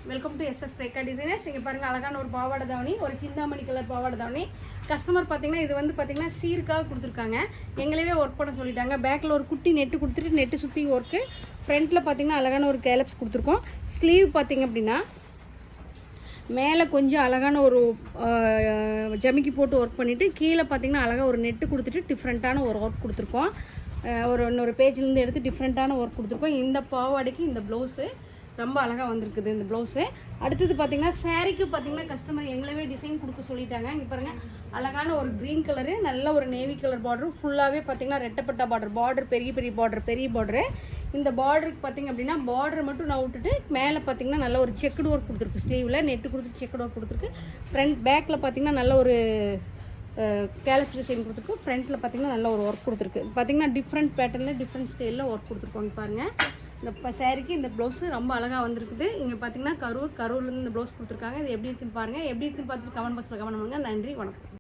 Welcome to SS Rekha designers. இங்கே பாருங்கள், அழகான ஒரு பாவாடை தாவணி, ஒரு சிந்தாமணி கலர் பாவாடை தாவணி. கஸ்டமர் பார்த்தீங்கன்னா இது வந்து பார்த்தீங்கன்னா சீருக்காக கொடுத்துருக்காங்க. எங்களவே ஒர்க் பண்ண சொல்லிட்டாங்க. பேக்கில் ஒரு குட்டி நெட்டு கொடுத்துட்டு நெட்டு சுற்றி ஒர்க்கு. ஃப்ரண்ட்டில் பார்த்தீங்கன்னா அழகான ஒரு கேலப்ஸ் கொடுத்துருக்கோம். ஸ்லீவ் பார்த்தீங்க அப்படின்னா மேலே கொஞ்சம் அழகான ஒரு ஜமிக்கி போட்டு ஒர்க் பண்ணிவிட்டு கீழே பார்த்தீங்கன்னா அழகாக ஒரு நெட்டு கொடுத்துட்டு டிஃப்ரெண்ட்டான ஒரு ஒர்க் கொடுத்துருக்கோம். இன்னொரு பேஜ்லேருந்து எடுத்து டிஃப்ரெண்ட்டான ஒர்க் கொடுத்துருக்கோம். இந்த பாவாடைக்கு இந்த ப்ளவுஸு ரொம்ப அழகாக வந்திருக்குது இந்த ப்ளவுஸு. அடுத்தது பார்த்தீங்கன்னா சாரீக்கு பார்த்தீங்கன்னா கஸ்டமர் எங்களவே டிசைன் கொடுக்க சொல்லிட்டாங்க. இங்கே பாருங்கள், அழகான ஒரு க்ரீன் கலரு, நல்ல ஒரு நேவி கலர் பார்டரும், ஃபுல்லாகவே பார்த்தீங்கன்னா ரெட்டப்பட்டா பார்டர் பெரிய பார்டரு. இந்த பார்டருக்கு பார்த்தீங்க அப்படின்னா பார்டர் மட்டும் நான் விட்டுட்டு மேலே பார்த்தீங்கன்னா நல்ல ஒரு செக்குடு ஒர்க் கொடுத்துருக்கு. ஸ்லீவில் நெட்டு கொடுத்து செக்குடு ஒர்க் கொடுத்துருக்கு. ஃப்ரண்ட் பேக்கில் பார்த்தீங்கன்னா நல்ல ஒரு கேலப்ஸ் டிசைன் கொடுத்துருக்கு. ஃப்ரண்ட்டில் பார்த்தீங்கன்னா நல்ல ஒரு ஒர்க் கொடுத்துருக்கு. பார்த்தீங்கன்னா டிஃப்ரெண்ட் பேட்டர்னில் டிஃப்ரெண்ட் ஸ்டைலில் ஒர்க் கொடுத்துருக்கோங்க. பாருங்கள், இந்த சாரீக்கு இந்த ப்ளவுஸு ரொம்ப அழகாக வந்திருக்குது. இங்கே பார்த்தீங்கன்னா கரூர்லேருந்து இந்த ப்ளவுஸ் கொடுத்துருக்காங்க. இது எப்படி இருக்குன்னு பாருங்கள். எப்படி இருக்குன்னு பார்த்துட்டு கமெண்ட் பாக்ஸில் கமெண்ட் பண்ணுங்கள். நன்றி, வணக்கம்.